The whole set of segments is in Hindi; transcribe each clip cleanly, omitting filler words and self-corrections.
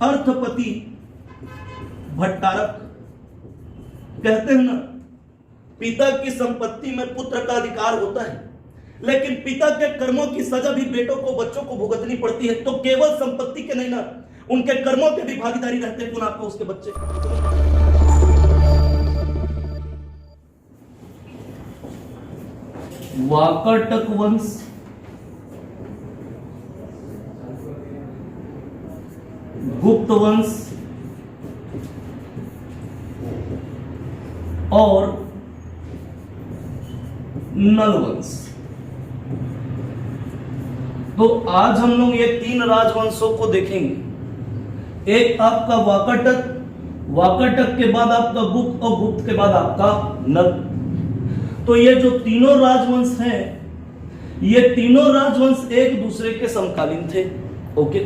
अर्थपति भट्टारक कहते हैं ना, पिता की संपत्ति में पुत्र का अधिकार होता है, लेकिन पिता के कर्मों की सजा भी बेटों को, बच्चों को भुगतनी पड़ती है। तो केवल संपत्ति के नहीं ना, उनके कर्मों के भी भागीदारी रहते हैं। कौन? आपको उसके बच्चे। वाकाटक वंश, गुप्त वंश और नल वंश। तो आज हम लोग ये तीन राजवंशों को देखेंगे। एक आपका वाकाटक, वाकाटक के बाद आपका गुप्त और गुप्त के बाद आपका नल। तो ये जो तीनों राजवंश हैं, ये तीनों राजवंश एक दूसरे के समकालीन थे। ओके,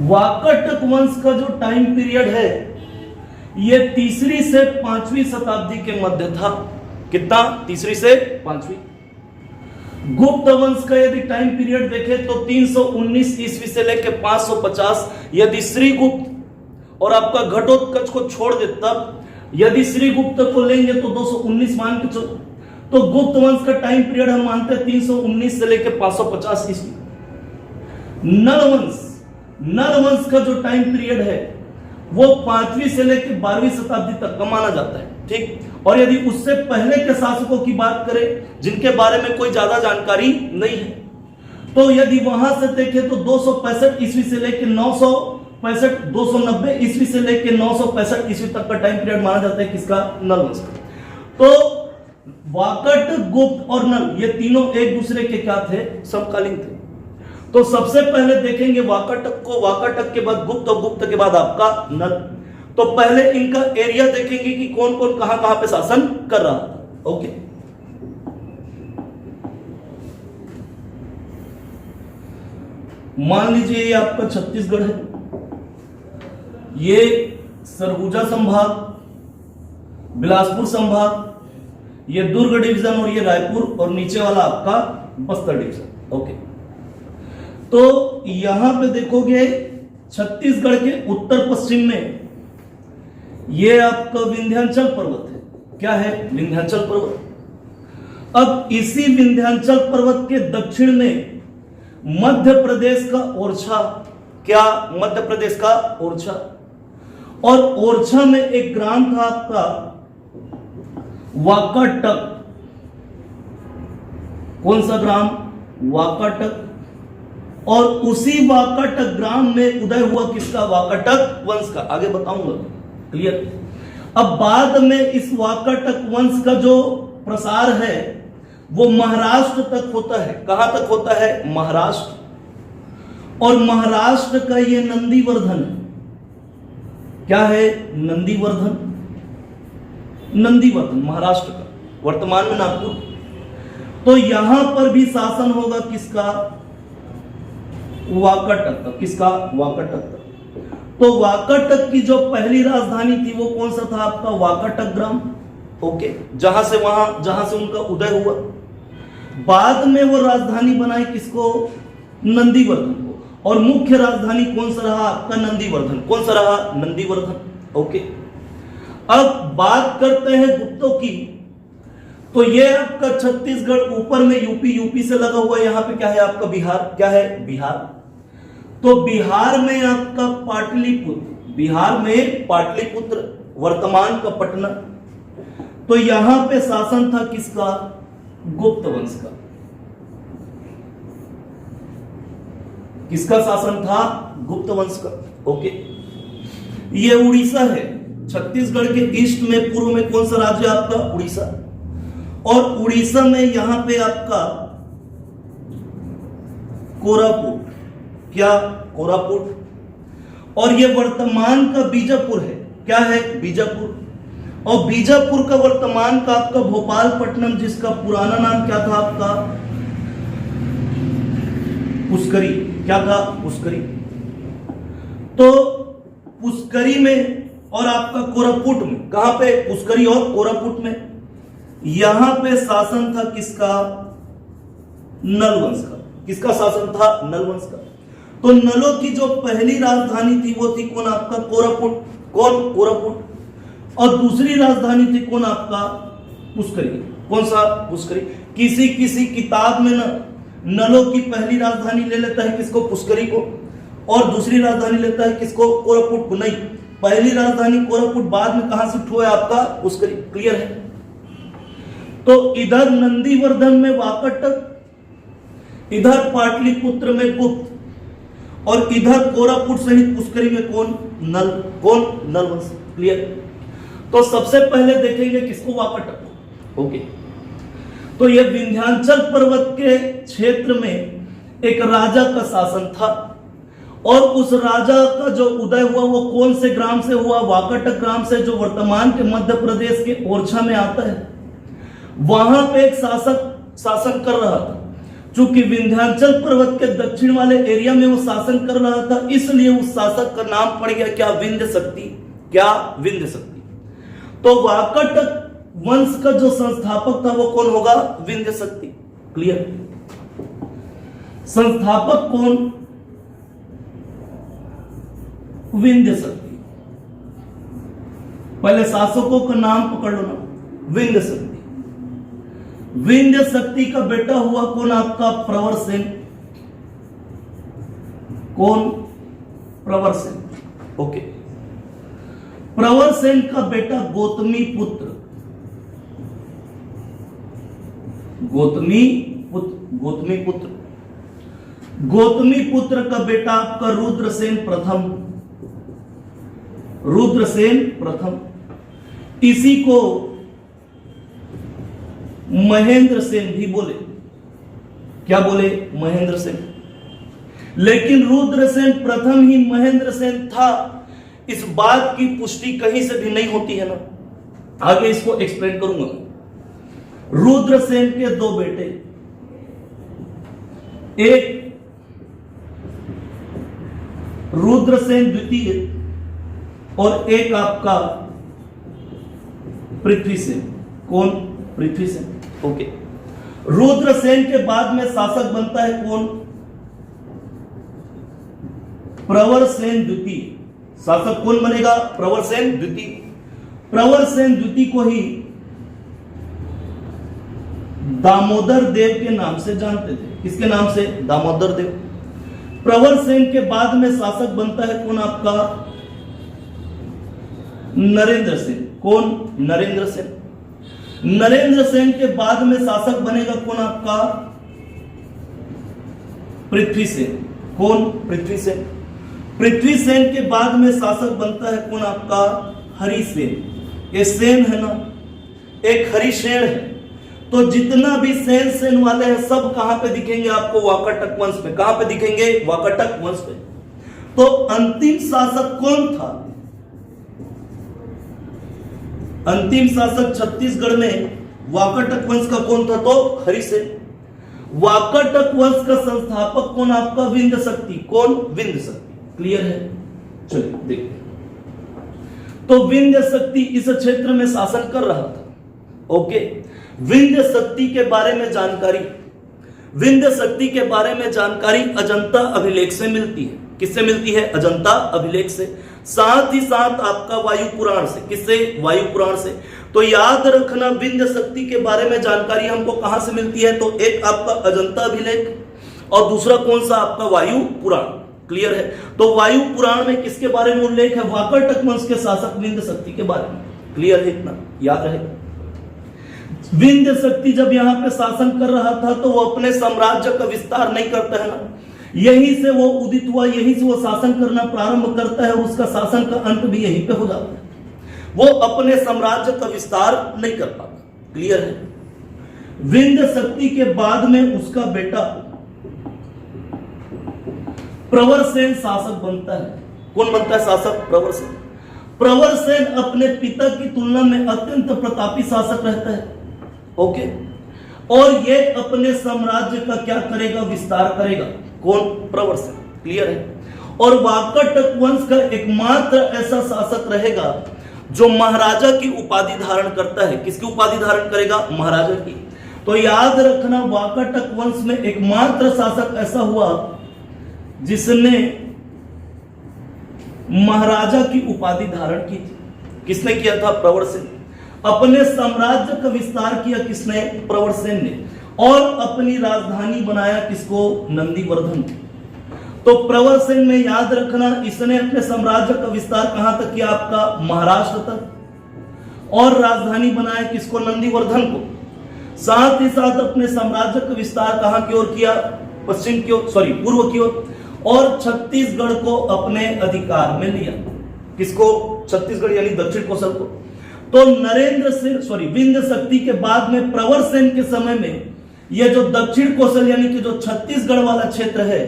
वाकाटक वंश का जो टाइम पीरियड है ये 3वीं से 5वीं शताब्दी के मध्य था। कितना? 3वीं से 5वीं। गुप्त वंश का यदि टाइम पीरियड देखें तो 319 ईस्वी से लेकर 550। यदि श्रीगुप्त और आपका घटोत्कच को छोड़ दे तब, यदि श्रीगुप्त को लेंगे तो 219 मान के चलो, तो गुप्त वंश का टाइम पीरियड हम मानते हैं 319 से लेकर 550 ईस्वी। नल वंश का जो टाइम पीरियड है वो 5वीं से लेकर 12वीं शताब्दी तक का माना जाता है। ठीक, और यदि उससे पहले के शासकों की बात करें जिनके बारे में कोई ज्यादा जानकारी नहीं है, तो यदि वहां से देखें तो 265 ईस्वी से लेकर 965, 290 ईस्वी से लेकर 965 ईस्वी तक का टाइम पीरियड माना जाता है। किसका? नल वंश का। तो वाकाटक, गुप्त और नल ये तीनों एक दूसरे के क्या थे? समकालीन थे। तो सबसे पहले देखेंगे वाकाटक को, वाकाटक के बाद गुप्त और गुप्त के बाद आपका नल। तो पहले इनका एरिया देखेंगे कि कौन कौन कहां कहां पे शासन कर रहा था। ओके, मान लीजिए ये आपका छत्तीसगढ़ है, ये सरगुजा संभाग, बिलासपुर संभाग, ये दुर्ग डिवीजन और ये रायपुर, और नीचे वाला आपका बस्तर डिवीजन। ओके, तो यहां पे देखोगे छत्तीसगढ़ के उत्तर पश्चिम में ये आपका विंध्याचल पर्वत है। क्या है? विंध्याचल पर्वत। अब इसी विंध्याचल पर्वत के दक्षिण में मध्य प्रदेश का ओरछा। क्या? मध्य प्रदेश का ओरछा। और ओरछा में एक ग्राम था आपका वाकाटक। कौन सा ग्राम? वाकाटक। और उसी वाकाटक ग्राम में उदय हुआ किसका? वाकाटक वंश का। आगे बताऊंगा। क्लियर? अब बाद में इस वाकाटक वंश का जो प्रसार है वो महाराष्ट्र तक होता है। कहां तक होता है? महाराष्ट्र। और महाराष्ट्र का ये नंदीवर्धन, क्या है? नंदीवर्धन। नंदीवर्धन महाराष्ट्र का, वर्तमान में नागपुर। तो यहां पर भी शासन होगा किसका? वाकाटक का। किसका? वाकाटक का। तो वाकाटक की जो पहली राजधानी थी वो कौन सा था? आपका वाकाटक ग्राम। ओके, जहां से उनका उदय हुआ। बाद में वो राजधानी बनाई किसको? नंदीवर्धन को। और मुख्य राजधानी कौन सा रहा? आपका नंदीवर्धन। कौन सा रहा? नंदीवर्धन। ओके, अब बात करते हैं गुप्तों की। तो ये आपका छत्तीसगढ़, ऊपर में यूपी से लगा हुआ है। यहां पे क्या है? आपका बिहार। क्या है? बिहार। तो बिहार में आपका पाटलिपुत्र, बिहार में पाटलिपुत्र, वर्तमान का पटना। तो यहां पे शासन था किसका? गुप्त वंश का। किसका शासन था? गुप्त वंश का। ओके, ये उड़ीसा है। छत्तीसगढ़ के ईस्ट में, पूर्व में कौन सा राज्य आपका? उड़ीसा। और उड़ीसा में यहां पे आपका कोरापुट। क्या? कोरापुट। और ये वर्तमान का बीजापुर है। क्या है? बीजापुर। और बीजापुर का वर्तमान का आपका भोपालपट्टनम, जिसका पुराना नाम क्या था आपका? पुष्करी। क्या था? पुष्करी। तो पुष्करी में और आपका कोरापुट में, कहां पे? पुष्करी और कोरापुट में। यहां पे शासन था किसका? नल वंश का। किसका शासन था? नल वंश का। तो नलों की जो पहली राजधानी थी वो थी कौन आपका कोरापुट, कौन कोरापुट। और दूसरी राजधानी थी कौन आपका पुष्करी, कौन सा पुष्करी। किसी किसी किताब में ना नलों की पहली राजधानी ले लेता है किसको, पुष्करी को, और दूसरी राजधानी लेता है किसको, कोरापुट को। नहीं, पहली राजधानी कोरापुट, बाद में कहां शिफ्ट हुआ आपका पुष्करी। क्लियर है। तो इधर नंदीवर्धन में वाकाटक, इधर पाटलिपुत्र में गुप्त, और इधर कोरापुट सहित पुष्करी में कौन, नल, कौन, नल वंश। क्लियर। तो सबसे पहले देखेंगे किसको, वाकाटक। ओके। तो यह विंध्याचल पर्वत के क्षेत्र में एक राजा का शासन था, और उस राजा का जो उदय हुआ वो कौन से ग्राम से हुआ, वाकाटक ग्राम से, जो वर्तमान के मध्य प्रदेश के ओरछा में आता है। वहां पे एक शासक शासन कर रहा था। चूंकि विंध्याचल पर्वत के दक्षिण वाले एरिया में वो शासन कर रहा था, इसलिए उस शासक का नाम पड़ गया क्या, विंध्य शक्ति। क्या, विंध्य शक्ति। तो वाकाटक वंश का जो संस्थापक था वो कौन होगा, विंध्य शक्ति। क्लियर। संस्थापक कौन, विंध्य शक्ति। पहले शासकों का नाम पकड़ लो ना, विंध्य शक्ति। विंध्य शक्ति का बेटा हुआ कौन आपका, प्रवर सेन। कौन, प्रवर सेन। ओके। प्रवर सेन का बेटा गौतमी पुत्र, गौतमी पुत्र, गौतमी पुत्र। गौतमी पुत्र का बेटा आपका रुद्रसेन प्रथम, रुद्रसेन प्रथम। इसी को महेंद्र सेन भी बोले। क्या बोले, महेंद्र सेन। लेकिन रुद्रसेन प्रथम ही महेंद्र सेन था, इस बात की पुष्टि कहीं से भी नहीं होती है ना। आगे इसको एक्सप्लेन करूंगा। रुद्रसेन के दो बेटे, एक रुद्रसेन द्वितीय और एक आपका पृथ्वीसेन। कौन, पृथ्वीसेन। ओके। रुद्रसेन के बाद में शासक बनता है कौन, प्रवरसेन द्वितीय। शासक कौन बनेगा, प्रवरसेन द्वितीय। प्रवरसेन द्वितीय को ही दामोदर देव के नाम से जानते थे। किसके नाम से, दामोदर देव। प्रवरसेन के बाद में शासक बनता है कौन आपका, नरेंद्र सेन। कौन, नरेंद्र सेन। नरेंद्र सेन के बाद में शासक बनेगा कौन आपका, पृथ्वीसेन। कौन, पृथ्वीसेन। पृथ्वीसेन के बाद में शासक बनता है कौन आपका, हरिसेन। ये सेन है ना, एक हरिसेन है। तो जितना भी सेन वाले हैं सब कहां पे दिखेंगे आपको, वाकाटक वंश में। कहां पे दिखेंगे, वाकाटक वंश में। तो अंतिम शासक कौन था, अंतिम शासक छत्तीसगढ़ में वाकाटक वंश का कौन था, तो हरिसेन। वाकाटक वंश का संस्थापक कौन आपका, विंध्य शक्ति। कौन, विंध्य शक्ति। क्लियर है। चलिए देखते हैं। तो विंध्य शक्ति इस क्षेत्र में शासन कर रहा था। ओके। विंध्य शक्ति के बारे में जानकारी, विंध्य शक्ति के बारे में जानकारी अजंता अभिलेख से मिलती है। किससे मिलती है, अजंता अभिलेख से। साथ ही साथ आपका वायु पुराण से। किससे, वायु पुराण से। तो याद रखना, विंध्य शक्ति के बारे में जानकारी हमको कहां से मिलती है, तो एक आपका अजंता अभिलेख और दूसरा कौन सा आपका वायु पुराण। क्लियर है। तो वायु पुराण में किसके बारे में उल्लेख है, वाकाटक वंश के शासक विंध्य शक्ति के बारे में। क्लियर है, इतना याद रहेगा। विंध्य शक्ति जब यहां पे शासन कर रहा था तो वो अपने साम्राज्य का विस्तार नहीं करता है ना, यहीं से वो उदित हुआ, यहीं से वो शासन करना प्रारंभ करता है, उसका शासन का अंत भी यहीं पे हो जाता है। वो अपने साम्राज्य का विस्तार नहीं कर पाता। क्लियर है। विंध्य शक्ति के बाद में उसका बेटा प्रवरसेन शासक बनता है। कौन बनता है शासक, प्रवरसेन। प्रवरसेन अपने पिता की तुलना में अत्यंत प्रतापी शासक रहता है। ओके। और ये अपने साम्राज्य का क्या करेगा, विस्तार करेगा। कौन, प्रवरसेन। क्लियर है। और वाकाटक वंश का एकमात्र ऐसा शासक रहेगा जो महाराजा की उपाधि धारण करता है। किसकी उपाधि धारण करेगा, महाराजा की। तो याद रखना, वाकाटक वंश में एकमात्र शासक ऐसा हुआ जिसने महाराजा की उपाधि धारण की थी। किसने किया था? प्रवर सेन। अपने साम्राज्य का विस्तार किया किसने? प्रवर सेन ने। और अपनी राजधानी बनाया किसको? नंदीवर्धन। तो प्रवर सेन में याद रखना, इसने अपने साम्राज्य का विस्तार कहां तक किया? आपका महाराष्ट्र तक। और राजधानी बनाया किसको? नंदीवर्धन को। साथ ही साथ अपने साम्राज्य का विस्तार कहां की ओर किया? पश्चिम की ओर, सॉरी पूर्व की ओर। और छत्तीसगढ़ को अपने अधिकार में लिया। किसको? छत्तीसगढ़ यानी दक्षिण कोसल को। तो नरेंद्र सेन, सॉरी विंध्य शक्ति के बाद में प्रवर सेन के समय में यह जो दक्षिण कोसल यानी कि जो छत्तीसगढ़ वाला क्षेत्र है,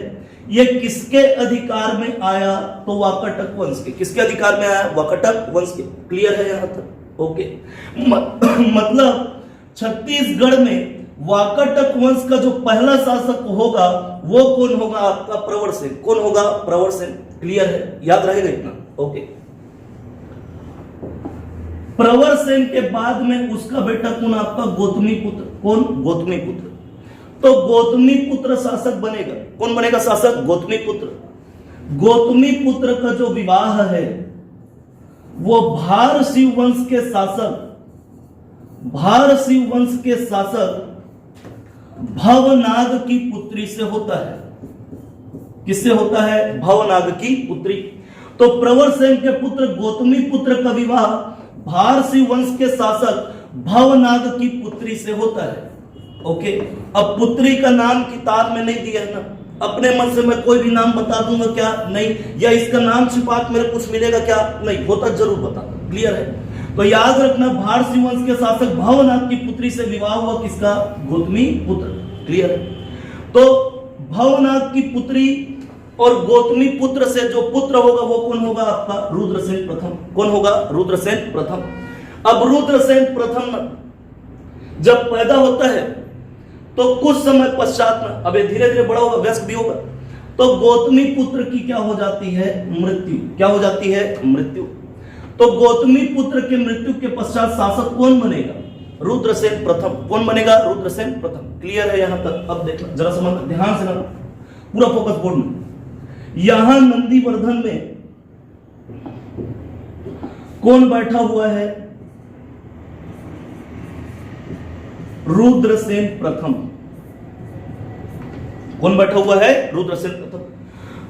यह किसके अधिकार में आया? तो वाकाटक वंश के। किसके अधिकार में आया? वाकाटक वंश के। क्लियर है यहां तक? ओके। मतलब छत्तीसगढ़ में वाकाटक वंश का जो पहला शासक होगा वो कौन होगा? आपका प्रवर सेन। कौन होगा? प्रवर सेन। क्लियर है? याद रहेगा इतना? ओके। प्रवर सेन के बाद में उसका बेटा कौन? आपका गौतमी पुत्र। कौन? गौतमी पुत्र। तो गौतमी पुत्र शासक बनेगा। कौन बनेगा शासक? गौतमी पुत्र। गौतमी पुत्र का जो विवाह है वो भारशिव वंश के शासक, भारशिव वंश के शासक भवनाग की पुत्री से होता है। किससे होता है? भवनाग की पुत्री। तो प्रवर सेन के पुत्र गौतमी पुत्र का विवाह भारशिव वंश के शासक भवनाग की पुत्री से होता है। ओके। अब पुत्री का नाम किताब में नहीं दिया है ना, अपने मन से मैं कोई भी नाम बता दूंगा क्या? नहीं। या इसका नाम छिपा के मेरे कुछ मिलेगा क्या? नहीं। होता जरूर बता। क्लियर है? तो याद रखना, भारशिव वंश के शासक भवनाग की पुत्री से विवाह हुआ किसका? गौतमी पुत्र। क्लियर है? तो भवनाग की पुत्री और गौतमी पुत्र से जो पुत्र होगा वो कौन होगा? आपका रुद्रसेन प्रथम। कौन होगा? रुद्रसेन प्रथम। अब रुद्रसेन प्रथम जब पैदा होता है तो कुछ समय पश्चात में, अब धीरे धीरे बड़ा होगा, वयस्क भी होगा, तो गौतमी पुत्र की क्या हो जाती है? मृत्यु। क्या हो जाती है? मृत्यु। तो गौतमी पुत्र के मृत्यु के पश्चात शासक कौन बनेगा? रुद्रसेन प्रथम। कौन बनेगा? रुद्रसेन प्रथम। क्लियर है यहां तक? अब देखना जरा, समझ ध्यान से ना, पूरा फोकस बोर्ड में। यहां नंदीवर्धन में कौन बैठा हुआ है? रुद्रसेन प्रथम। कौन बैठा हुआ है? रुद्रसेन प्रथम।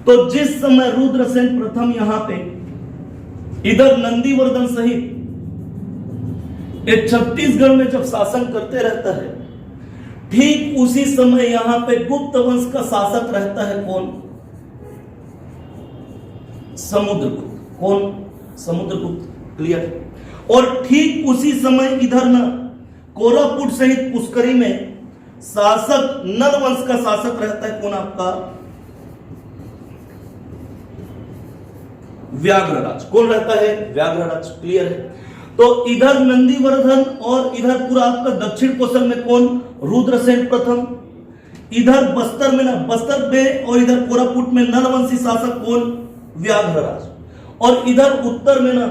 तो जिस समय रुद्रसेन प्रथम यहां पे इधर नंदीवर्धन सहित छत्तीसगढ़ में जब शासन करते रहता है, ठीक उसी समय यहां पे गुप्त वंश का शासक रहता है। कौन? समुद्रगुप्त। कौन? समुद्रगुप्त। क्लियर? और ठीक उसी समय इधर ना कोरापुट सहित पुष्करी में शासक नल वंश का शासक रहता है। कौन? आपका व्याघ्रराज। कौन रहता है? व्याघ्रराज। क्लियर है? तो इधर नंदीवर्धन और इधर पूरा आपका दक्षिण कोसल में कौन? रुद्रसेन प्रथम। इधर बस्तर में ना, बस्तर में और इधर कोरापुट में नलवंशी शासक कौन? व्याघ्रराज। और इधर उत्तर में ना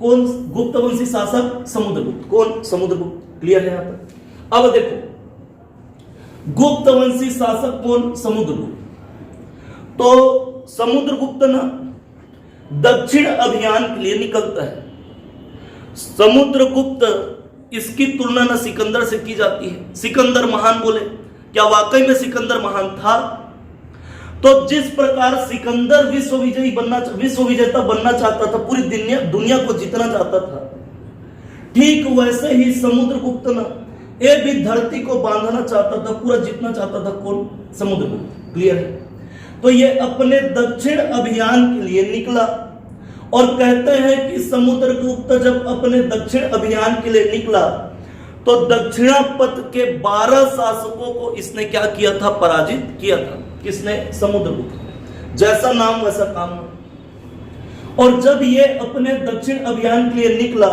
कौन? गुप्तवंशी शासक समुद्रगुप्त। कौन? समुद्रगुप्त। क्लियर है यहां तक? अब देखो, गुप्तवंशी शासक कौन? समुद्रगुप्त। तो समुद्रगुप्त ना दक्षिण अभियान के लिए निकलता है। समुद्रगुप्त, इसकी तुलना ना सिकंदर से की जाती है। सिकंदर महान बोले, क्या वाकई में सिकंदर महान था? तो जिस प्रकार सिकंदर विश्व विजेता बनना चाहता था, पूरी दुनिया को जीतना चाहता था, ठीक वैसे ही समुद्रगुप्त ना ये भी धरती को बांधना चाहता था, पूरा जीतना चाहता था। कौन? समुद्रगुप्त। क्लियर है? तो ये अपने दक्षिण अभियान के लिए निकला और कहते हैं कि समुद्रगुप्त जब अपने दक्षिण अभियान के लिए निकला तो दक्षिणापथ के 12 शासकों को इसने क्या किया था? पराजित किया था। किसने? समुद्रगुप्त। जैसा नाम वैसा काम। और जब ये अपने दक्षिण अभियान के लिए निकला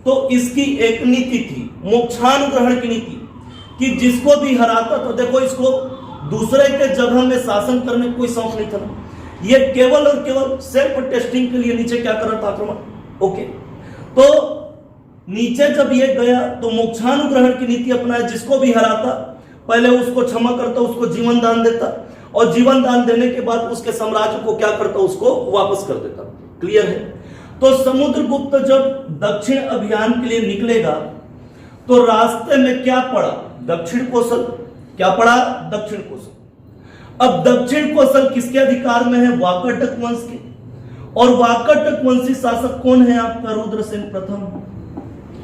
तो इसकी एक नीति थी, मोक्षानुग्रहण की नीति, कि जिसको भी हराता था, देखो इसको दूसरे के जगह में शासन करने कोई शौक नहीं था, ये केवल और केवल सेल्फ टेस्टिंग के लिए नीचे क्या कर रहा था? आक्रमण। ओके। तो नीचे जब ये गया तो मोक्षानुग्रहण की नीति अपनाया, जिसको भी हराता पहले उसको क्षमा करता, उसको जीवन दान देता, और जीवन दान देने के बाद उसके साम्राज्य को क्या करता, उसको वापस कर देता। क्लियर है। तो समुद्रगुप्त जब दक्षिण अभियान के लिए निकलेगा तो रास्ते में क्या पड़ा, दक्षिण कोसल। क्या पड़ा, दक्षिण कोसल। अब दक्षिण कोसल किसके अधिकार में है, वाकाटक वंश के। और वाकाटक वंशी शासक कौन है आपका, रुद्रसेन प्रथम।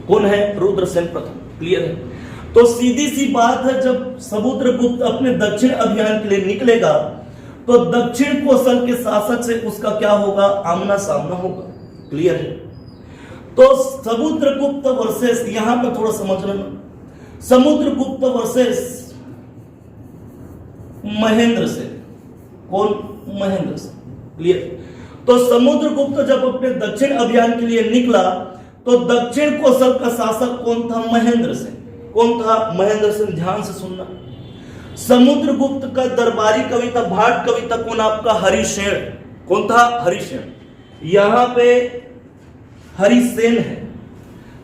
कौन है, रुद्रसेन प्रथम। क्लियर है। तो सीधी सी बात है, जब समुद्रगुप्त अपने दक्षिण अभियान के लिए निकलेगा तो दक्षिण कोसल के शासक से उसका क्या होगा, आमना सामना होगा। क्लियर है। तो समुद्रगुप्त वर्सेस, यहां पर थोड़ा समझ लेना, समुद्रगुप्त वर्सेस महेंद्र सेन। कौन, महेंद्र सेन। क्लियर। तो समुद्रगुप्त जब अपने दक्षिण अभियान के लिए निकला तो दक्षिण कोसल का शासक कौन था, महेंद्र सेन। कौन था, महेंद्र सेन। ध्यान से सुनना, समुद्रगुप्त का दरबारी कवि था, भाट कवि था कौन आपका, हरिसेन। कौन था, हरिसेन। यहां पे हरिसेन है,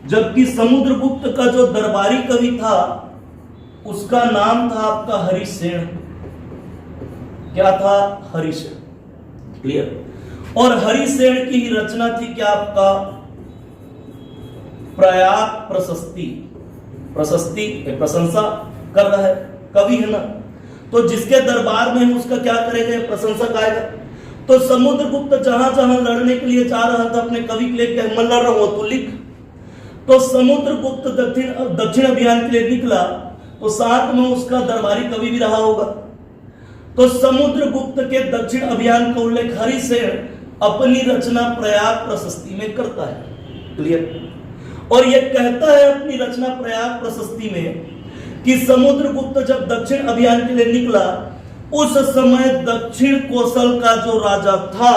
जबकि समुद्रगुप्त का जो दरबारी कवि था उसका नाम था आपका हरिसेन। क्या था, हरिसेन। क्लियर। और हरिसेन की ही रचना थी क्या आपका, प्रयाग प्रशस्ति। प्रशस्ति प्रशंसा कर रहा है, कवि है ना, तो जिसके दरबार में उसका क्या करेगा, प्रशंसा गाएगा। तो समुद्रगुप्त जहां जहां लड़ने के लिए जा रहा था अपने कवि के लिए, मैं लड़ रहा हूं तू लिख। तो समुद्रगुप्त दक्षिण अभियान के लिए निकला तो साथ में उसका दरबारी कवि भी रहा होगा। तो समुद्रगुप्त के दक्षिण अभियान का उल्लेख हरिसेन अपनी रचना प्रयाग प्रशस्ति में करता है। क्लियर। और यह कहता है अपनी रचना प्रयाग प्रशस्ति में कि समुद्रगुप्त जब दक्षिण अभियान के लिए निकला उस समय दक्षिण कोसल का जो राजा था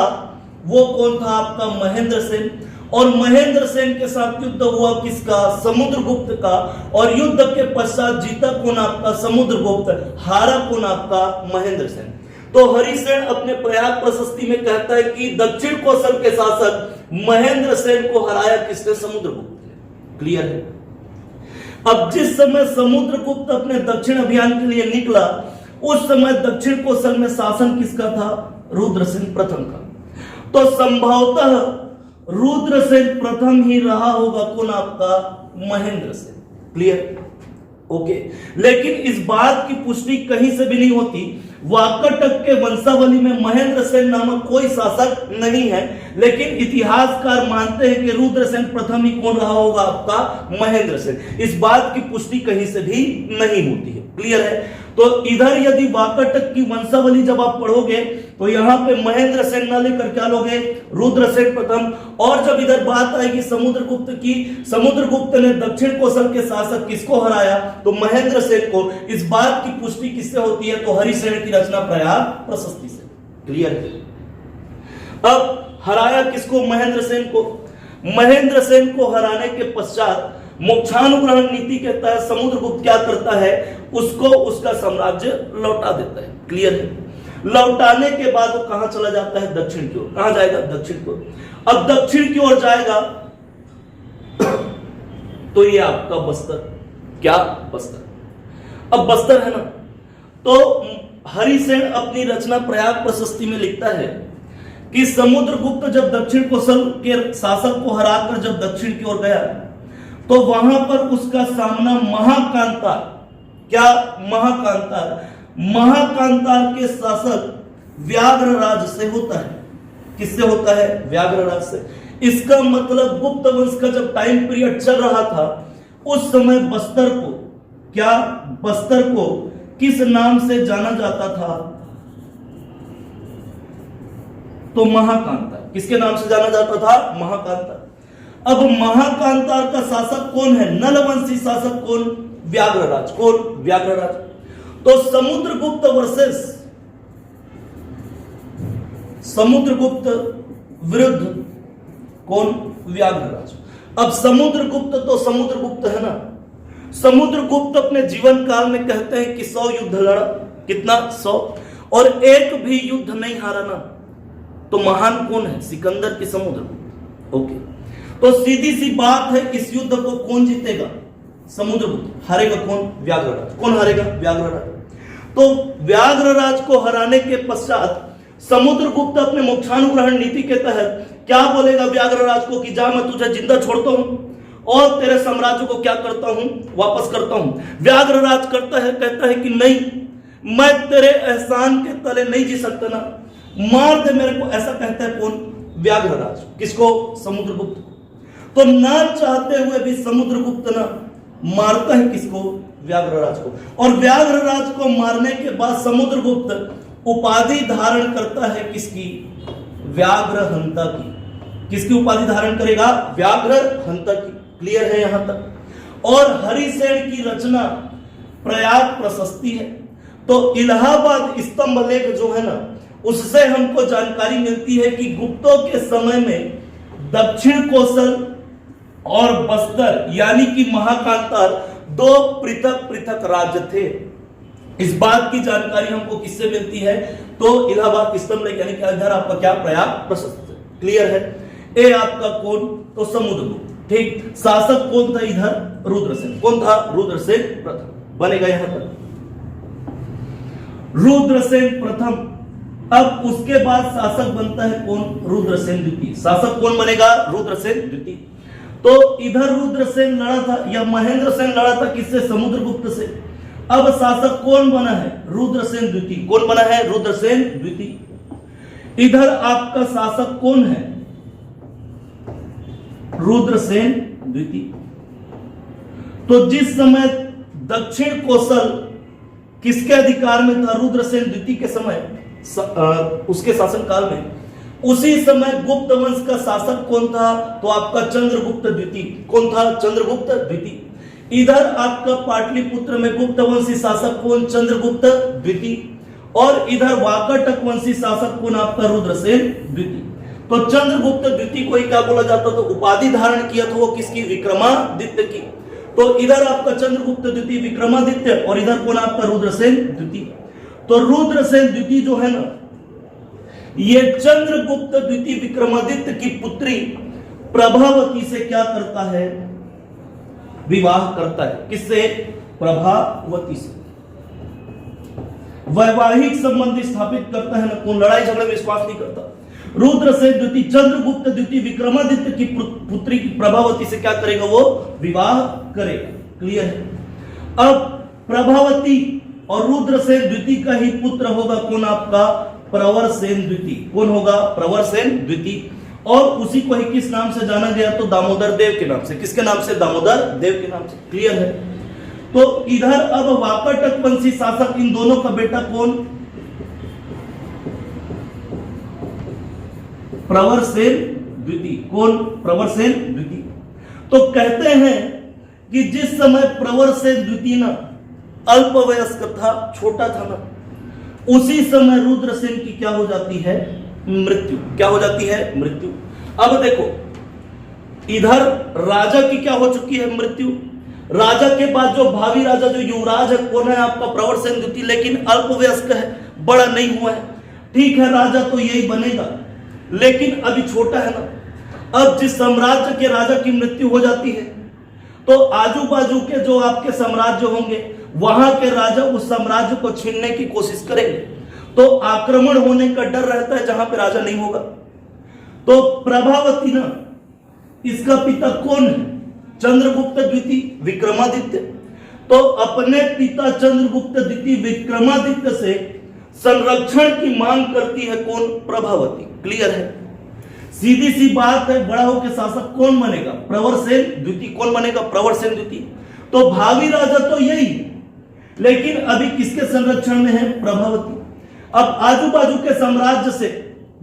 वो कौन था आपका, महेंद्र सेन। और महेंद्र सेन के साथ युद्ध हुआ किसका, समुद्रगुप्त का। और युद्ध के पश्चात जीता कौन आपका, समुद्रगुप्त। हारा कौन आपका, महेंद्र सेन। तो हरिसेन अपने प्रयाग प्रशस्ति में कहता है कि दक्षिण कोसल के शासक महेंद्र सेन को हराया किसने, समुद्रगुप्त ने। क्लियर है। अब जिस समय समुद्रगुप्त अपने दक्षिण अभियान के लिए निकला उस समय दक्षिण कोसल में शासन किसका था, रुद्रसेन प्रथम का। तो संभवतः रुद्रसेन प्रथम ही रहा होगा कौन आपका, महेंद्र सेन। क्लियर। ओके। लेकिन इस बात की पुष्टि कहीं से भी नहीं होती, वाकाटक के वंशावली में महेंद्र सेन नामक कोई शासक नहीं है, लेकिन इतिहासकार मानते हैं कि रुद्रसेन प्रथम ही कौन रहा होगा आपका, महेंद्र सेन। इस बात की पुष्टि कहीं से भी नहीं होती है। क्लियर है। तो इधर यदि वाकाटक की वंशावली जब आप पढ़ोगे तो यहां पे महेंद्र सेन ना लेकर क्या लोगे, रुद्रसेन प्रथम। और जब इधर बात आएगी समुद्रगुप्त की, समुद्रगुप्त ने दक्षिण कोसल के शासक किसको हराया, तो महेंद्र सेन को। इस बात की पुष्टि किससे होती है, तो हरिसेन की रचना प्रयाग प्रशस्ति से। क्लियर है। अब हराया किसको, महेंद्र सेन को। महेंद्र सेन को हराने के पश्चात मोक्षानुग्रहण नीति के तहत समुद्रगुप्त क्या करता है, उसको उसका साम्राज्य लौटा देता है। क्लियर है। लौटाने के बाद वो कहां चला जाता है, दक्षिण की ओर। कहां जाएगा, दक्षिण की ओर। अब दक्षिण की ओर जाएगा तो ये आपका बस्तर। क्या, बस्तर। अब बस्तर है ना, तो हरिसेन अपनी रचना प्रयाग प्रशस्ति में लिखता है कि समुद्रगुप्त जब दक्षिण कोसल के शासक को हराकर जब दक्षिण की ओर गया तो वहां पर उसका सामना महाकांतार, क्या, महाकांतार, महाकांतार के शासक व्याघ्रराज से होता है। किससे होता है, व्याघ्रराज से। इसका मतलब गुप्त वंश का जब टाइम पीरियड चल रहा था उस समय बस्तर को, क्या, बस्तर को किस नाम से जाना जाता था, तो महाकांतार। किसके नाम से जाना जाता था, महाकांतार। अब महाकांतार का शासक कौन है, नलवंशी शासक कौन, व्याघ्रराज। कौन, व्याघ्रराज। तो समुद्रगुप्त वर्सेस समुद्रगुप्त विरुद्ध कौन, व्याघ्रराज। अब समुद्रगुप्त तो समुद्रगुप्त है ना, समुद्रगुप्त अपने जीवन काल में कहते हैं कि 100 युद्ध लड़ा। कितना, 100। और एक भी युद्ध नहीं हारा ना। तो महान कौन है, सिकंदर की समुद्रगुप्त। ओके। तो सीधी सी बात है, इस युद्ध को कौन जीतेगा, समुद्रगुप्त। हारेगा कौन, व्याघ्रराज। कौन हारेगा, व्याघ्रराज। तो व्याघ्रराज को हराने के पश्चात समुद्रगुप्त अपने मोक्षानुग्रहण नीति के तहत क्या बोलेगा व्याघ्रराज को कि जा मैं तुझे जिंदा छोड़ता हूं और तेरे साम्राज्य को क्या करता हूं, वापस करता हूं। व्याघ्रराज करता है, कहता है कि नहीं, मैं तेरे एहसान के तले नहीं जी सकता ना, मार दे मेरे को। ऐसा कहता है कौन? व्याघ्रराज। किसको? समुद्रगुप्त। तो ना चाहते हुए भी समुद्रगुप्त ना मारता है किसको? व्याघ्रराज को। और व्याघ्रराज को मारने के बाद समुद्रगुप्त उपाधि धारण करता है किसकी? व्याघ्रहंता की। किसकी उपाधि धारण करेगा? व्याघ्रहंता की। क्लियर है यहां तक? और हरिसेन की रचना प्रयाग प्रशस्ति है। तो इलाहाबाद स्तंभ लेख जो है ना, उससे हमको जानकारी मिलती है कि गुप्तों के समय में दक्षिण कोसल और बस्तर यानी कि महाकांतार दो पृथक पृथक राज्य थे। इस बात की जानकारी हमको किससे मिलती है? तो इलाहाबाद स्तंभ लेख यानी कि इधर आपका क्या? प्रयाग प्रशस्ति। क्लियर है? ए आपका कौन? तो समुद्रगुप्त। ठीक। शासक कौन था इधर? रुद्रसेन। कौन था? रुद्रसेन प्रथम। बनेगा यहां पर रुद्रसेन प्रथम। अब उसके बाद शासक बनता है कौन? रुद्रसेन द्वितीय। शासक कौन बनेगा? रुद्रसेन द्वितीय। तो इधर रुद्रसेन लड़ा था या महेंद्र सेन लड़ा था किससे? समुद्रगुप्त से। अब शासक कौन बना है? रुद्रसेन द्वितीय। कौन बना है? रुद्रसेन द्वितीय। इधर आपका शासक कौन है? रुद्रसेन द्वितीय। तो जिस समय दक्षिण कोसल किसके अधिकार में था? रुद्रसेन द्वितीय के समय, उसके शासनकाल में, उसी समय गुप्त वंश का शासक कौन था? तो आपका चंद्रगुप्त द्वितीय। कौन था? चंद्रगुप्त द्वितीय। इधर आपका पाटलिपुत्र में गुप्त वंशी शासक कौन? चंद्रगुप्त द्वितीय। और इधर वाकाटक वंशी शासक कौन? आपका रुद्रसेन द्वितीय। तो चंद्रगुप्त द्वितीय को ही क्या बोला जाता? तो उपाधि धारण किया था वो किसकी? विक्रमादित्य की। तो इधर आपका चंद्रगुप्त द्वितीय विक्रमादित्य और इधर कौन? आपका रुद्रसेन द्वितीय। तो रुद्रसेन द्वितीय जो है ना, ये चंद्रगुप्त द्वितीय विक्रमादित्य की पुत्री प्रभावती से क्या करता है? विवाह करता है। किससे? प्रभावती से। वैवाहिक संबंध स्थापित करता है ना, कौन? लड़ाई झगड़े में विश्वास नहीं करता। रुद्रसेन द्वितीय चंद्रगुप्त द्वितीय विक्रमादित्य की पुत्री की प्रभावती से क्या करेगा? वो विवाह करेगा। क्लियर है? अब प्रभावती और रुद्रसेन द्वितीय का ही पुत्र होगा कौन? आपका प्रवरसेन द्वितीय। कौन होगा? प्रवरसेन द्वितीय। और उसी को ही किस नाम से जाना गया? तो दामोदर देव के नाम से। किसके नाम से? दामोदर देव के नाम से। क्लियर है? तो इधर अब वाकाटक वंशी शासक इन दोनों का बेटा कौन? प्रवरसेन द्वितीय। कौन? प्रवरसेन द्वितीय। तो कहते हैं कि जिस समय प्रवरसेन द्वितीय ना अल्पवयस्क था, छोटा था ना, उसी समय रुद्रसेन की क्या हो जाती है? मृत्यु। क्या हो जाती है? मृत्यु। अब देखो, इधर राजा की क्या हो चुकी है? मृत्यु। राजा के बाद जो भावी राजा, जो युवराज है, कौन है? आपका प्रवरसेन द्वितीय, लेकिन अल्पवयस्क है, बड़ा नहीं हुआ है। ठीक है, राजा तो यही बनेगा, लेकिन अभी छोटा है ना। अब जिस साम्राज्य के राजा की मृत्यु हो जाती है, तो आजू बाजू के जो आपके साम्राज्य होंगे, वहां के राजा उस साम्राज्य को छीनने की कोशिश करेंगे। तो आक्रमण होने का डर रहता है जहां पे राजा नहीं होगा। तो प्रभावती ना, इसका पिता कौन है? चंद्रगुप्त द्वितीय विक्रमादित्य। तो अपने पिता चंद्रगुप्त द्वितीय विक्रमादित्य से संरक्षण की मांग करती है कौन? प्रभावती। क्लियर है? सीधी सी बात है, बड़ा होकर शासक कौन बनेगा? प्रवरसेन द्वितीय। कौन बनेगा? प्रवरसेन द्वितीय। तो भावी राजा तो यही, लेकिन अभी किसके संरक्षण में है? प्रभावती। अब आजू बाजू के साम्राज्य से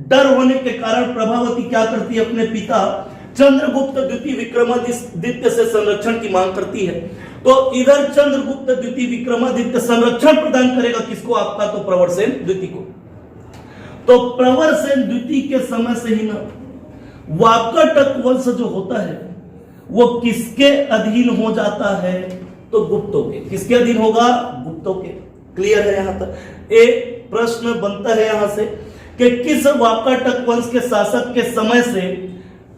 डर होने के कारण प्रभावती क्या करती है? अपने पिता चंद्रगुप्त द्वितीय विक्रमादित्य से संरक्षण की मांग करती है। तो इधर चंद्रगुप्त द्वितीय विक्रमादित्य संरक्षण प्रदान करेगा किसको? आपका तो प्रवरसेन द्वितीय को। तो प्रवरसेन द्वितीय के समय से ही ना वाकाटक वंश जो होता है वो किसके अधीन हो जाता है? तो गुप्तों के। किसके अधीन होगा? गुप्तों के। क्लियर है? यहां तक एक प्रश्न बनता है यहां से कि किस वाकाटक वंश के शासक के समय से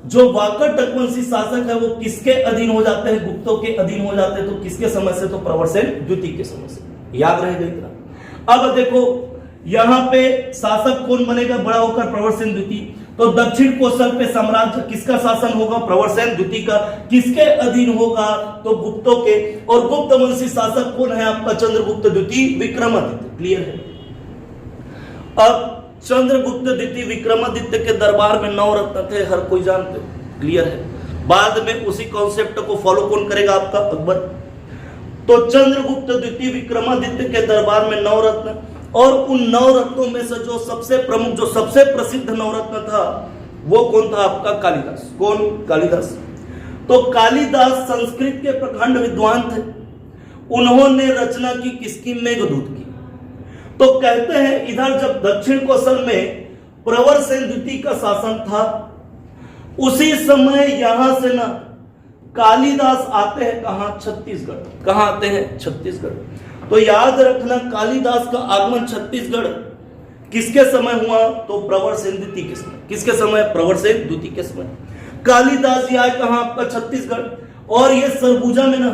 जो वाकाटक वंशी शासक है वो किसके अधीन हो जाते हैं? गुप्तों के अधीन हो जाते हैं। तो किसके समय से? तो प्रवरसेन द्वितीय के समय से। याद रहेगा इतना। अब देखो यहां पे शासक कौन बनेगा बड़ा होकर? प्रवरसेन द्वितीय। तो दक्षिण कोसल पे साम्राज्य किसका शासन होगा? प्रवरसेन द्वितीय का। किसके अधीन होगा? तो गुप्तों के। और गुप्त वंशी शासक कौन है आपका? चंद्रगुप्त द्वितीय विक्रमादित्य। क्लियर है? अब चंद्रगुप्त द्वितीय विक्रमादित्य के दरबार में 9 रत्न थे, हर कोई जानते हो। क्लियर है? बाद में उसी कॉन्सेप्ट को फॉलो कौन करेगा? आपका अकबर। तो चंद्रगुप्त द्वितीय विक्रमादित्य के दरबार में 9 रत्न, और उन 9 रत्नों में से जो सबसे प्रमुख, जो सबसे प्रसिद्ध 9 रत्न था, वो कौन था? आपका कालिदास। कौन? कालिदास। तो कालिदास संस्कृत के प्रखंड विद्वान थे। उन्होंने रचना की किसकी? मेघदूत की। तो कहते हैं इधर जब दक्षिण कोसल में प्रवरसेन द्वितीय का शासन था, उसी समय यहां से ना कालिदास आते हैं कहां? छत्तीसगढ़। कहां आते हैं? छत्तीसगढ़। तो याद रखना कालिदास का आगमन छत्तीसगढ़ किसके समय हुआ? तो प्रवरसेन द्वितीय के समय। किसके समय? प्रवरसेन द्वितीय के समय कालिदास जी आए कहां? आपका छत्तीसगढ़। और ये सरगुजा में ना,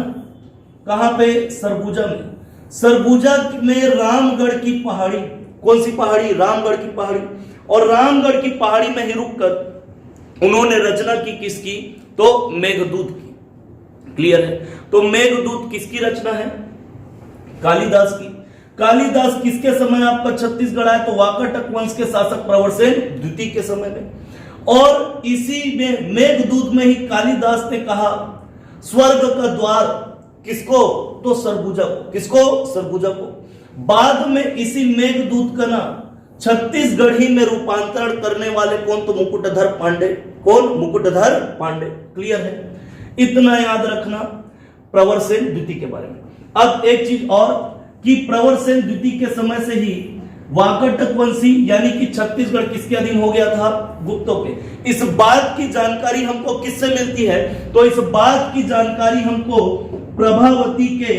कहां पे? सरगुजा में। सरगुजा में रामगढ़ की पहाड़ी, कौन सी पहाड़ी? रामगढ़ की पहाड़ी। और रामगढ़ की पहाड़ी में ही रुककर उन्होंने रचना की किसकी? तो मेघदूत की। क्लियर है? तो मेघदूत किसकी रचना है? कालिदास की। कालिदास किसके समय आपका छत्तीसगढ़ आया? तो वाकाटक वंश के शासक प्रवरसेन द्वितीय के समय में। और इसी में मेघदूत में ही कालिदास ने कहा स्वर्ग का द्वार किसको? तो सरगुजा को। किसको? सरगुजा को। बाद में इसी मेघदूत का ना छत्तीसगढ़ी में रूपांतरण करने वाले कौन? तो मुकुटधर पांडे। कौन? मुकुटधर पांडे। क्लियर है? इतना याद रखना प्रवरसेन द्वितीय के बारे में। अब एक चीज और कि प्रवरसेन द्वितीय के समय से ही वाकाटक वंशी यानी कि छत्तीसगढ़ किसके अधीन हो गया था? गुप्तों के। इस बात की जानकारी हमको किससे मिलती है? तो इस बात की जानकारी हमको प्रभावती के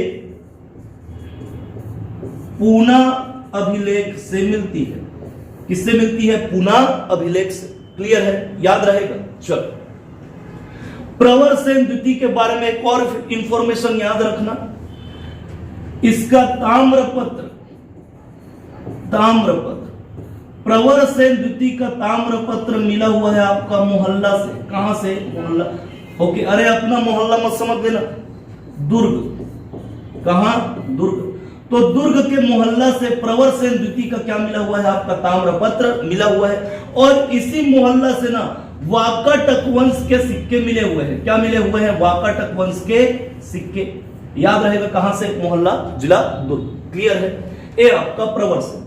पूना अभिलेख से मिलती है। किससे मिलती है? पूना अभिलेख से। क्लियर है? याद रहेगा। चलो प्रवरसेन द्वितीय के बारे में एक और इंफॉर्मेशन याद रखना। इसका ताम्रपत्र प्रवरसेन द्वितीय का ताम्रपत्र मिला हुआ है आपका मोहल्ला से। कहां से? मोहल्ला। ओके, अरे अपना मोहल्ला मत समझ लेना, दुर्ग। कहां? दुर्ग। तो दुर्ग के मोहल्ला से प्रवरसेन द्वितीय का क्या मिला हुआ है? आपका ताम्रपत्र मिला हुआ है। और इसी मोहल्ला से ना वाकाटक वंश के सिक्के मिले हुए हैं। क्या मिले हुए हैं? वाकाटक वंश के सिक्के। याद रहेगा कहां से? मोहल्ला, जिला दुर्ग। क्लियर है? ये आपका प्रवरसेन।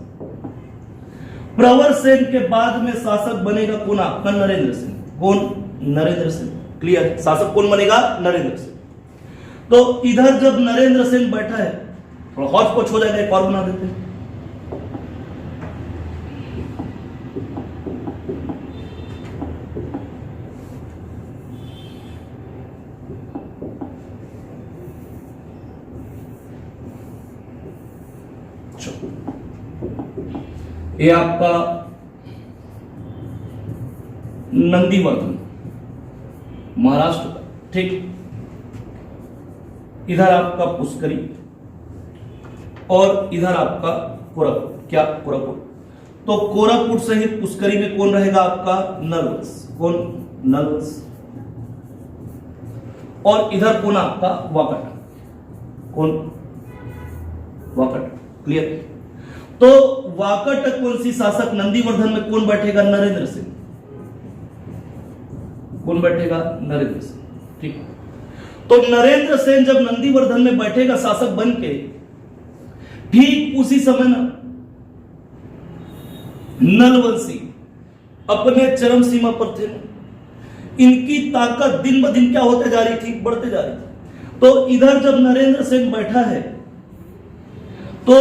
प्रवरसेन के बाद में शासक बनेगा कौन? आपका नरेंद्र सेन। कौन? नरेंद्र सेन। क्लियर है? शासक कौन बनेगा? नरेंद्र सेन। तो इधर जब नरेंद्र सेन बैठा है, थोड़ा हौच पौच हो जाएगा, एक और बना देते हैं। ये आपका नंदीवर्धन महाराष्ट्र का। ठीक। इधर आपका पुष्करी और इधर आपका कोरापुट। क्या? कोरापुट। तो कोरापुट सहित पुष्करी में कौन रहेगा? आपका नलवंश। कौन? नलवंश। और इधर कौन? आपका वाकाटक। कौन? वाकाटक। क्लियर? तो वाकाटक वंशी शासक नंदीवर्धन में कौन बैठेगा? नरेंद्र सेन। कौन बैठेगा? नरेंद्र सेन। ठीक। तो नरेंद्र सेन जब नंदीवर्धन में बैठेगा शासक बन के, ठीक उसी समय ना नलवंशी अपने चरम सीमा पर थे। इनकी ताकत दिन ब दिन क्या होते जा रही थी? बढ़ते जा रही थी। तो इधर जब नरेंद्र सेन बैठा है तो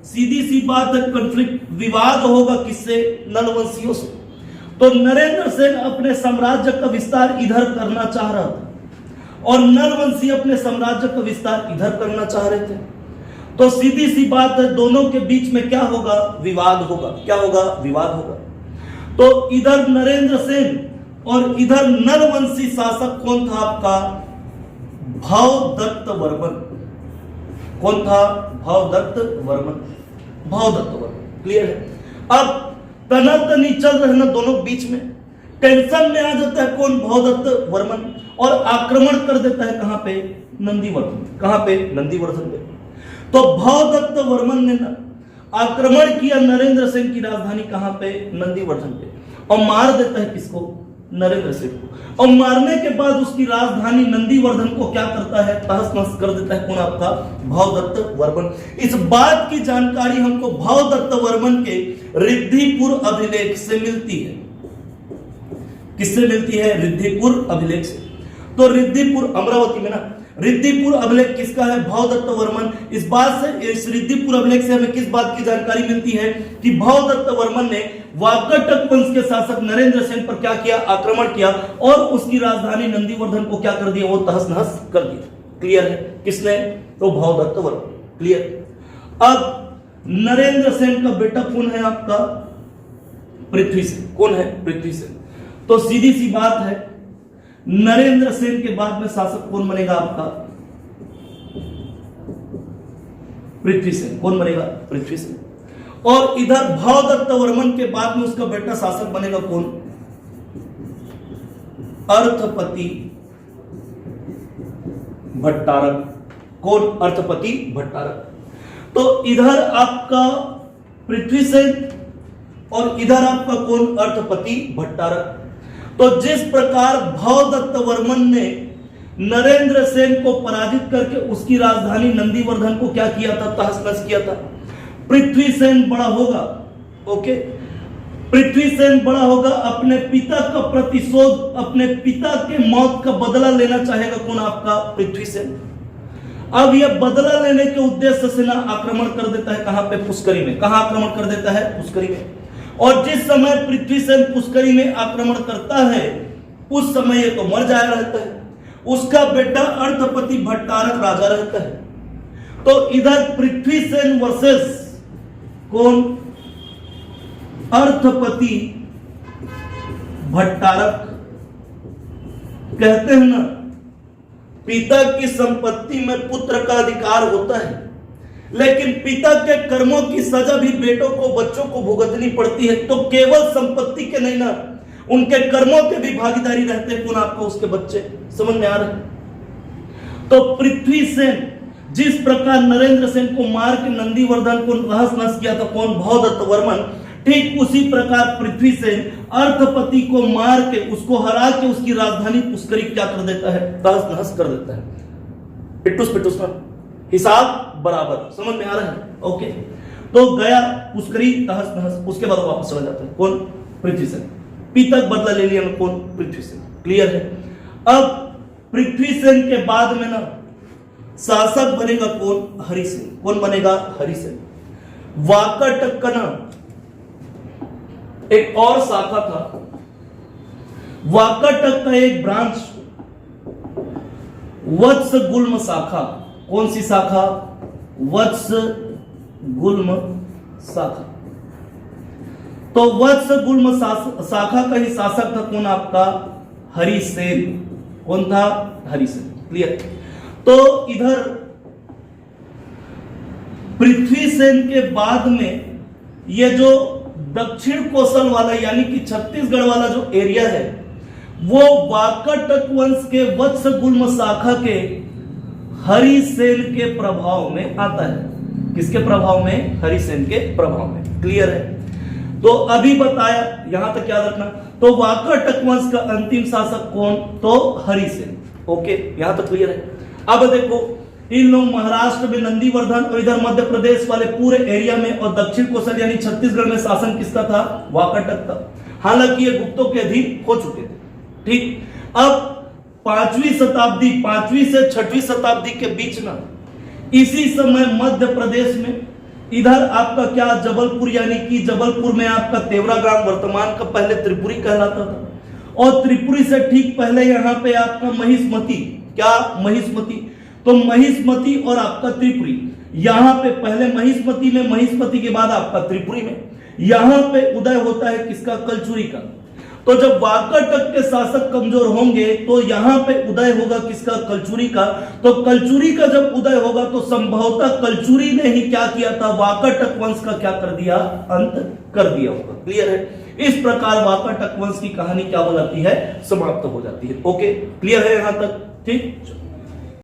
सीधी सी बात है, कॉन्फ्लिक्ट, विवाद होगा किससे? नलवंशियों से। तो नरेंद्र सेन अपने साम्राज्य का विस्तार इधर करना चाह रहा था और नलवंशी अपने साम्राज्य का विस्तार इधर करना चाह रहे थे। तो सीधी सी बात है, दोनों के बीच में क्या होगा? विवाद होगा। क्या होगा? विवाद होगा। तो इधर नरेंद्र सेन और इधर नलवंशी शासक कौन था? आपका भवदत्त वर्मन। कौन था? भवदत्त वर्मन। भावदत्त वर्मन। क्लियर है। अब तनातनी चल रहे ना दोनों बीच में, टेंशन में आ जाता है कौन, भावदत्त वर्मन, और आक्रमण कर देता है कहां पे, नंदीवर्धन। कहां पे, नंदीवर्धन पे। तो भावदत्त वर्मन ने ना आक्रमण किया नरेंद्र सेन की राजधानी कहां पे, नंदीवर्धन पे, और मार देता है किसको, नरेंद्र सेन को। और मारने के बाद उसकी राजधानी नंदीवर्धन को क्या करता है, तहस नहस कर देता है कौन, आपका भावदत्त वर्मन। इस बात की जानकारी हमको भावदत्त वर्मन के रिद्धिपुर अभिलेख से मिलती है। किससे मिलती है, रिद्धिपुर अभिलेख से। तो रिद्धिपुर अमरावती में ना, रिद्धिपुर अभिलेख किसका है, भावदत्त वर्मन। इस बात से, इस रिद्धिपुर अभिलेख से हमें किस बात की जानकारी मिलती है कि भावदत्त वर्मन ने वाकाटक वंश के शासक नरेंद्र सेन पर क्या किया, आक्रमण किया, और उसकी राजधानी नंदीवर्धन को क्या कर दिया, वो तहस नहस कर दिया। क्लियर है, किसने, तो भावदत्त वर्मन। क्लियर। अब नरेंद्र सेन का बेटा कौन है आपका, पृथ्वी सेन। कौन है, पृथ्वी सेन। तो सीधी सी बात है, नरेंद्र सेन के बाद में शासक कौन बनेगा आपका, पृथ्वी सेन। कौन बनेगा, पृथ्वी सेन। और इधर भावदत्त वर्मन के बाद में उसका बेटा शासक बनेगा कौन, अर्थपति भट्टारक। कौन, अर्थपति भट्टारक। तो इधर आपका पृथ्वी सेन और इधर आपका कौन, अर्थपति भट्टारक। तो जिस प्रकार भावदत्त वर्मन ने नरेंद्र सेन को पराजित करके उसकी राजधानी नंदीवर्धन को क्या किया था, तहस नहस किया था, पृथ्वी सेन बड़ा होगा। ओके, पृथ्वी सेन बड़ा होगा, अपने पिता का प्रतिशोध, अपने पिता के मौत का बदला लेना चाहेगा कौन, आपका पृथ्वी सेन। अब यह बदला लेने के उद्देश्य से ना आक्रमण कर देता है कहां पे, पुष्करी में। कहां आक्रमण कर देता है, पुष्करी में। और जिस समय पृथ्वी सेन पुष्करी में आक्रमण करता है उस समय ये तो मर जाया रहता है, उसका बेटा अर्थपति भट्टारक राजा रहता है। तो इधर पृथ्वी सेन वर्सेस कौन, अर्थपति भट्टारक। कहते हैं ना, पिता की संपत्ति में पुत्र का अधिकार होता है, लेकिन पिता के कर्मों की सजा भी बेटों को, बच्चों को भुगतनी पड़ती है। तो केवल संपत्ति के नहीं ना, उनके कर्मों के भी भागीदारी रहते हैं कौन, आपको उसके बच्चे। समझ में आ रहा है। तो पृथ्वी सेन जिस प्रकार नरेंद्र सेन को मार के नंदीवर्धन को तहस नहस किया था कौन, भावदत्त वर्मन, ठीक उसी प्रकार पृथ्वी सेन अर्थपति को मार के, उसको हरा के उसकी राजधानी पुष्करी क्या कर देता है, तहस नहस कर देता है। पिट्टूस पिट्टूस का हिसाब बराबर। समझ में आ रहा है। ओके, तो गया पुष्करी, तहस नहस, उसके बाद वापस चला जाता है कौन, पृथ्वी सेन। पिता बदला ले लिया कौन, पृथ्वी सेन। क्लियर है। अब पृथ्वी सेन के बाद में ना शासक बनेगा कौन, हरिसेन। कौन बनेगा, हरिसेन। वाकाटक का ना एक और शाखा था, वाकाटक का एक ब्रांच, वत्स गुल्म शाखा। कौन सी शाखा, वत्स गुल्म शाखा। तो वत्स गुल्म शाखा का ही शासक था कौन, आपका हरिसेन। कौन था, हरिसेन। क्लियर। तो इधर पृथ्वी सेन के बाद में ये जो दक्षिण कोसल वाला यानी कि छत्तीसगढ़ वाला जो एरिया है वो वाकाटक वंश के वत्स गुल्म शाखा के हरिसेन के प्रभाव में आता है। किसके प्रभाव में, हरिसेन के प्रभाव में। क्लियर है। तो अभी बताया, यहां तक याद रखना। तो वाकाटक वंश का अंतिम शासक कौन, तो हरिसेन। ओके, यहां तक क्लियर है। अब देखो, इन लोग महाराष्ट्र में नंदीवर्धन और इधर मध्य प्रदेश वाले पूरे एरिया में और दक्षिण कोसल यानी छत्तीसगढ़ में शासन किसका था, वाकाटक था। हालांकि ये गुप्तों के अधीन हो चुके थे। ठीक। अब 5वीं शताब्दी, 5वीं से 6वीं शताब्दी के बीच ना, इसी समय मध्य प्रदेश में इधर आपका क्या, जबलपुर, यानी कि जबलपुर में आपका तेवरा ग्राम वर्तमान का पहले त्रिपुरी कहलाता था, और त्रिपुरी से ठीक पहले यहां पे आपका महिष्मती, क्या, महिष्मती। तो महिष्मती और आपका त्रिपुरी, यहां पे पहले महिष्मती में, महिष्मती के बाद आपका त्रिपुरी में, यहां पे उदय होता है किसका, कलचुरी का। तो जब वाकाटक के शासक कमजोर होंगे तो यहां पे उदय होगा किसका? कलचुरी का। तो कलचुरी का जब उदय होगा तो संभवतः कलचुरी ने ही क्या किया था? वाकाटक वंश का क्या कर दिया? अंत कर दिया होगा। क्लियर है? इस प्रकार वाकाटक वंश की कहानी क्या हो जाती है? समाप्त हो जाती है। ओके, क्लियर है यहां तक? ठीक।